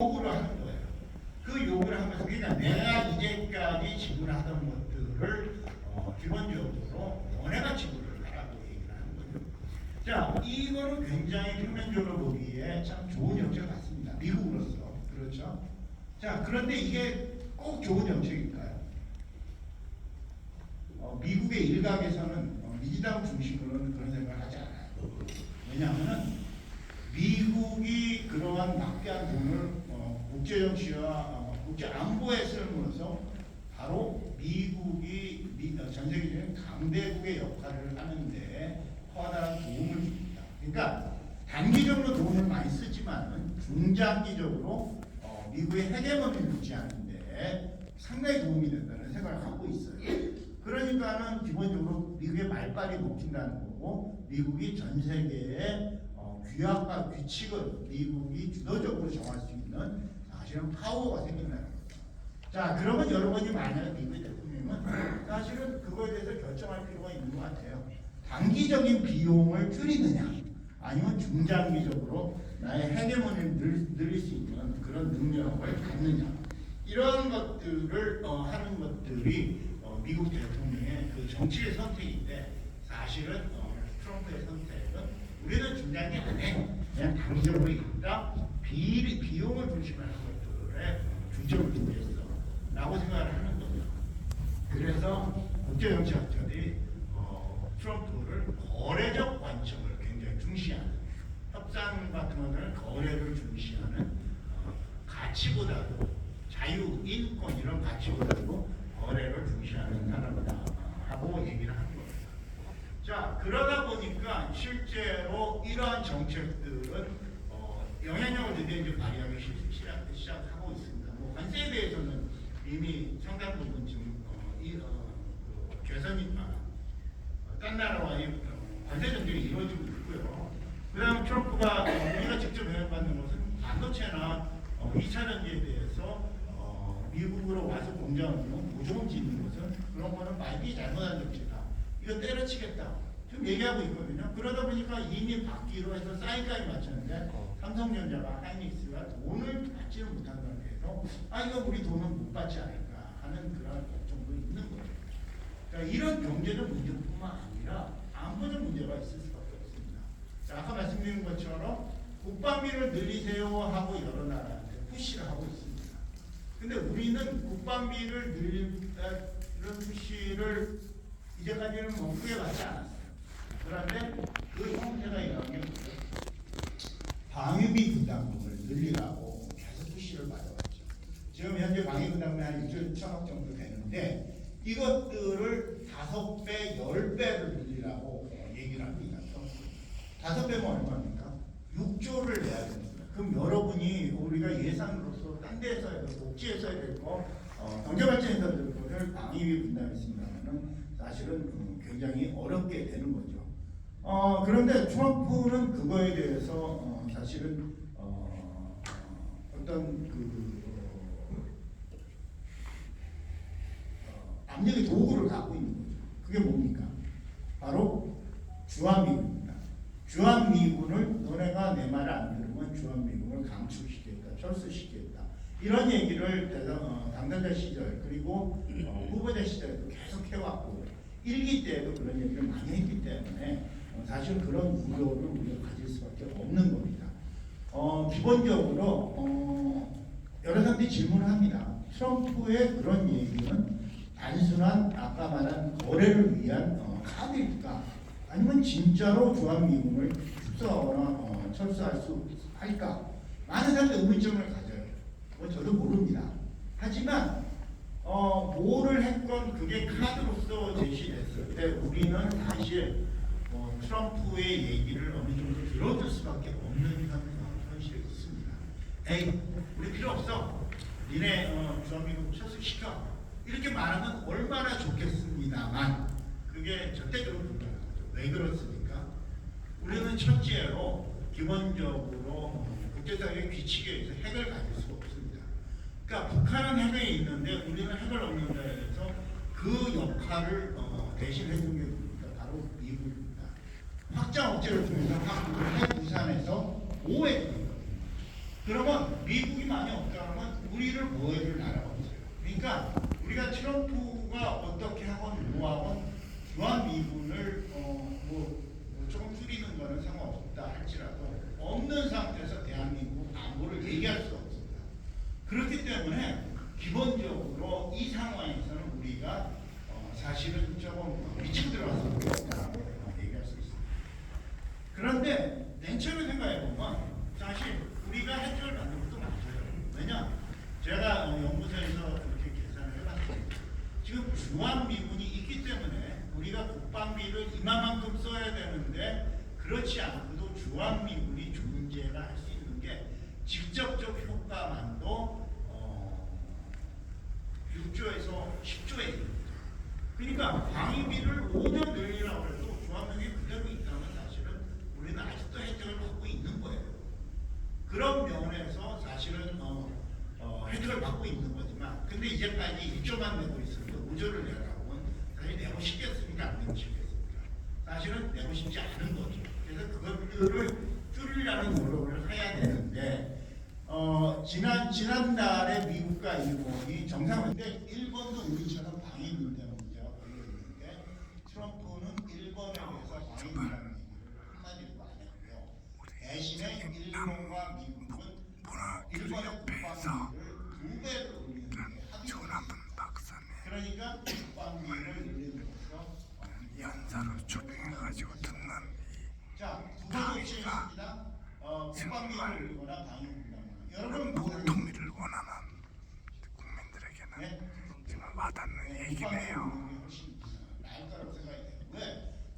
요구를 하는 거예요. 그 요구를 하면서 그러니까 내가 이제까지 지불하던 것들을 기본적으로 너네가 지불을 하라고 얘기를 하는 거죠. 자, 이거는 굉장히 표면적으로 보기에 참 좋은 정책 같습니다. 미국으로서. 그렇죠? 자, 그런데 이게 꼭 좋은 정책일까요? 미국의 일각에서는 민주당 중심으로는 그런 생각을 하지 않아요. 왜냐하면 미국이 그러한 막대한 돈을 국제 정치와 국제 안보에 쓸므로써 바로 미국이 전 세계적인 강대국의 역할을 하는데 커다란 도움을 줍니다. 그러니까 단기적으로 돈을 많이 쓰지만 중장기적으로 미국의 헤게모니를 유지하는데 상당히 도움이 된다는 생각을 하고 있어요. 그러니까는 기본적으로 미국의 말빨이 먹힌다는 거고 미국이 전 세계에 규약과 규칙을 미국이 주도적으로 정할 수 있는 사실은 파워가 생긴다는 거죠. 자, 그러면 여러분이 만약에 미국의 대통령은 사실은 그거에 대해서 결정할 필요가 있는 것 같아요. 단기적인 비용을 줄이느냐 아니면 중장기적으로 나의 헤게모니를 늘릴 수 있는 그런 능력을 갖느냐 이런 것들을 하는 것들이 미국 대통령의 그 정치의 선택인데 사실은 트럼프의 선택은 우리는 중장기 안에 그냥 단기적으로 있다 비용을 중심하는 것들에 중점을 두고 있어 라고 생각을 하는 거죠. 그래서 국제정치학자들이 트럼프를 거래적 관점을 굉장히 중시하는 협상 같은 것들은 거래를 중시하는 가치보다도 자유, 인권 이런 가치보다도 거래를 중시하는 사람이다 하고 얘기를 하는 겁니다. 자, 그러다 보니까 실제로 이러한 정책들은 영향력을 드디어 이제 발휘하기 시작하고 있습니다. 뭐 관세에 대해서는 이미 상당 부분 지금 개선이 딴 나라와의 관세 정책이 이루어지고 있고요. 그다음 트럼프가 우리가 직접 영향받는 것은 반도체나 2차 전지에 대해서 미국으로 와서 공장을 모종 짓는 것은 그런 거는 말이 잘못한 정치다. 이거 때려치겠다. 지금 얘기하고 있거든요. 그러다 보니까 이미 받기로 해서 사인까지 맞췄는데 삼성전자가 하이닉스가 돈을 받지는 못한 상태에서 이거 우리 돈은 못 받지 않을까 하는 그런 걱정도 있는 거죠. 그러니까 이런 경제적 문제뿐만 아니라 안보적 문제가 있을 수밖에 없습니다. 자, 아까 말씀드린 것처럼 국방비를 늘리세요 하고 여러 나라한테 푸시를 하고 있습니다. 근데 우리는 국방비를 늘리는 푸시를 이제까지는 뭐 크게 받지 않았어요. 그런데 그 형태가 이런 게 방위비 부담금을 늘리라고 계속 푸시를 받아왔죠. 지금 현재 방위비 부담금이 한 1조 1천억 정도 되는데 이것들을 5배, 10배를 늘리라고 얘기를 합니다. 5배면 얼마입니까? 6조를 내야 됩니다. 그럼 여러분이 우리가 예산으로서 딴 데서 해야 되고 복지에서 해야 되고 경제발전에서 해야 될 거를 방위비 분담했습니다만은 사실은 굉장히 어렵게 되는 거죠. 그런데 트럼프는 그거에 대해서 사실은 어떤 압력의 도구를 갖고 있는 거죠. 그게 뭡니까? 바로 주한미군입니다. 주한미군을 너네가 내 말을 안 들으면 주한미군을 감축시키겠다, 철수시키겠다. 이런 얘기를 당선자 시절 그리고 후보자 시절에도 계속 해왔고 1기 때에도 그런 얘기를 많이 했기 때문에 사실 그런 우려를 우리가 가질 수밖에 없는 겁니다. 기본적으로 여러 사람들이 질문을 합니다. 트럼프의 그런 얘기는 단순한 아까 말한 거래를 위한 카드일까? 아니면 진짜로 주한미군을 축소하거나 철수할 수 할까? 많은 사람들이 의문점을 가져요. 저도 모릅니다. 하지만 뭐를 했건 그게 카드로서 제시됐을 때 우리는 사실 트럼프의 얘기를 어느 정도 들어줄 수밖에 없는 현실이 있습니다. 에이, 우리 필요 없어. 니네 주한미군 철수시켜. 이렇게 말하면 얼마나 좋겠습니다만 그게 절대적으로 불가능하죠. 왜 그렇습니까? 우리는 첫째로 기본적으로 국제사회의 규칙에 의해서 핵을 가질 수가 없습니다. 그러니까 북한은 핵이 있는데 우리는 핵을 없는 데에 대해서 그 역할을 대신 해준 게 누굽니까? 바로 미국입니다. 확장 억제를 통해서 핵 부산에서 5회 그러면 미국이 많이 없다면 우리를 뭐 해줄 나라가 없어요. 그러니까 우리가 트럼프가 어떻게 하건 뭐하건 주한미군을 조금 줄이는 거는 상관없다 할지라도 없는 상태에서 대한민국 안보를 얘기할 수가 없습니다. 그렇기 때문에 기본적으로 이 상황에서는 우리가 사실은 조금 미치고 들어갔다고 얘기할 수 있습니다. 그런데 냉철히 생각해보면 사실 우리가 해결을 받는 것도 맞아요. 왜냐? 제가 연구소에서 이렇게 계산을 해봤습니다. 지금 주한미군이 있기 때문에 우리가 국방비를 이만큼 써야 되는데 그렇지 않고도 주한미군이 존재가 할 수 있는 게 직접적 효과만도 6조에서 10조에 있습니다. 그러니까 방위비를 5조 늘리라고 해도 주한미군이 그대로 있다면 사실은 우리는 아직도 혜택을 받고 있는 거예요. 그런 면에서 사실은 혜택을 받고 있는 거지만 근데 이제까지 1조만 내고 있으니까 5조를 내라고 하면 사실 내고 싶겠습니까? 안 내고 싶겠습니까? 사실은 내고 싶지 않은 거죠. 그래서 그것들을 줄이려는 노력을 해야 되는데 지난달에 미국과 일본이 정상회담인데 일본도 우리처럼 방위 문제가 걸려있는데 트럼프는 일본에 대해서 방위라는 얘기를 한마디도 안 했고요. 대신에 일본과 미국은 일본의 국방비를 2배로 올리는 게 합의했습니다. 그러니까 국방비를 올림으로써 연사로 초빙해가지고 듣는 두 가지 옵션이 있습니다. 국방비를 올리거나 방위를 여러분 통일을 원하는 국민들에게는 정말 와닿는 얘기네요. 왜?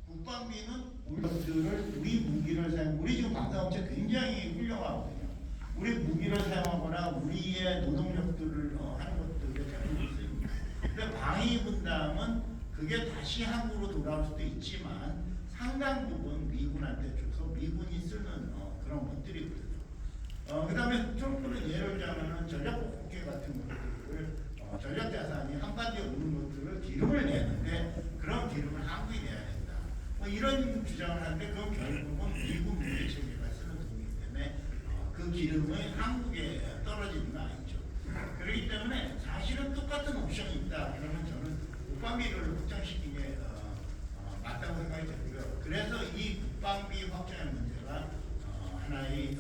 국방비는 우리 무기를 사용, 우리 지금 방산업체 굉장히 훌륭하거든요. 우리 무기를 사용하거나 우리의 노동력들을 하는 것들에 대부분 쓰입니다. 근데 방위 분담은 그게 다시 한국으로 돌아올 수도 있지만 상당 부분 미군한테 줘서 미군이 쓰는 그런 것들이거든요. 그 다음에 트럼프는 예를 들자면 전략복개 같은 것들을 전략자산이 한반도에 오는 것들을 기름을 내는데 그런 기름을 한국이 내야 된다. 이런 주장을 하는데 그건 결국은 미국 무기체계가 쓰는 돈이기 때문에 그 기름이 한국에 떨어지는 건 아니죠. 그렇기 때문에 사실은 똑같은 옵션이 있다. 그러면 저는 국방비를 확장시킨 게 맞다고 생각이 되고요. 그래서 이 국방비 확장의 문제가 하나의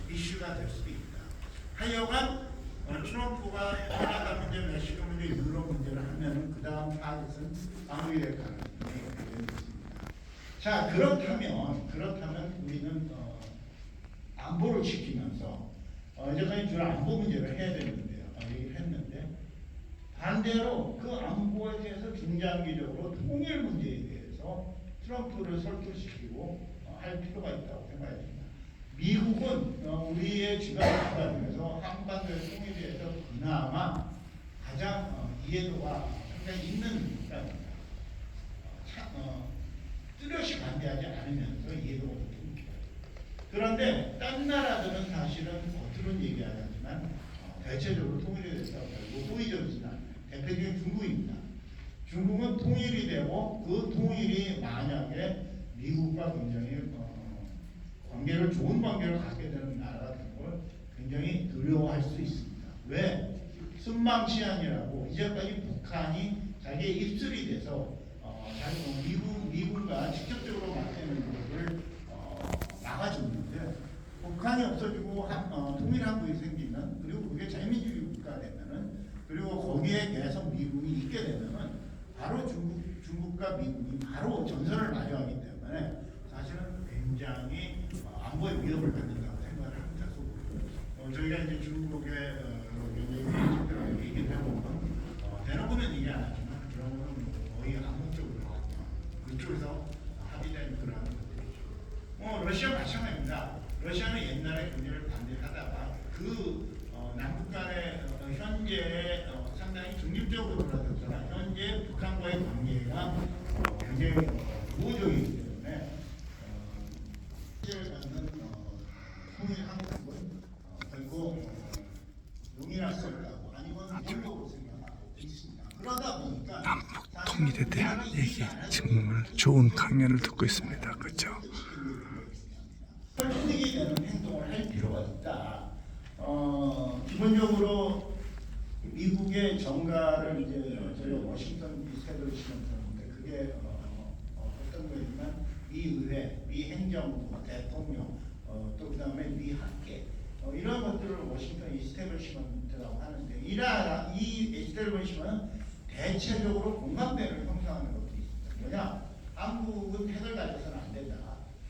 이슈가 될 수도 있다. 하여간 트럼프가 캐나다 문제, 멕시코 문제, 유럽 문제를 하면 그 다음 타겟은 한국이 될 가능성이 있습니다. 자 그렇다면 우리는 안보를 지키면서 이제까지 주로 안보 문제를 해야 되는데요. 얘기를 했는데 반대로 그 안보에 대해서 중장기적으로 통일 문제에 대해서 트럼프를 설득시키고 할 필요가 있다고 생각합니다. 미국은 우리의 지간국가 중에서 한반도의 통일에 대해서 그나마 가장 이해도가 상당히 있는 국가입니다. 뚜렷이 반대하지 않으면서 이해도가 높습니다. 그런데 딴 나라들은 사실은 겉으로는 얘기 안 하지만 대체적으로 통일에 대해서 별로 호의적이지는 않아요. 대표적인 중국입니다. 중국은 통일이 되고 그 통일이 만약에 미국과 굉장히 관계를 좋은 관계를 갖게 되는 나라가 되는 걸 굉장히 두려워할 수 있습니다. 왜? 순망시안이라고 이제까지 북한이 자기의 입술이 돼서 미국과 직접적으로 맞대는 것을 막아줬는데 북한이 없어지고 통일한국이 생기면 그리고 그게 자유민주주의 국가가 되면은 그리고 거기에 계속 미군이 있게 되면은 바로 중국과 미군이 바로 전선을 마주하기 때문에 사실은 굉장히 안보의 위협을 받는다고 생각을 합니다. 저희가 이제 중국의 특별하게 얘기를 해보면 대놓고는 얘기 안 하지만 그런 거는 거의 암묵적으로 그쪽에서 합의된 그런 것들이죠. 러시아 마찬가지입니다. 러시아는 옛날에 굉장히 반대하다가 그 남북 간의 현재 상당히 중립적으로 돌아섰거나 현재 북한과의 관계가 굉장히 우호적이기 때문에 받는 통일 한국은 결국 용인할 수 없다고 아니면 행복으로 생각하고 있습니다. 그러다 보니까 남북 통일에 대한 얘기 정말 좋은 강연을 듣고 있습니다. 그렇죠? 설득이 되는 행동을 할 필요가 있다. 기본적으로 미국의 정가를 이제 저희 워싱턴 이스태블리시먼트인데 그게 어떤 거냐면 미 의회, 미 행정부, 대통령, 또 그다음에 미 학계 이런 것들을 워싱턴 이스태블리시먼트라고 하는데 이 이스태블리시먼트는 대체적으로 공감대를 형성하는 것들이 있습니다. 뭐냐? 한국은 핵을 가져서는 안 된다.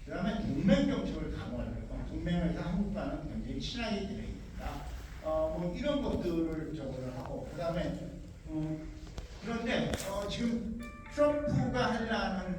그다음에 동맹 정책을 강화를 해서 동맹에서 한국과는 굉장히 친하게 지내야 된다. 뭐 이런 것들을 저거를 하고 그다음에 그런데 지금 트럼프가 하려는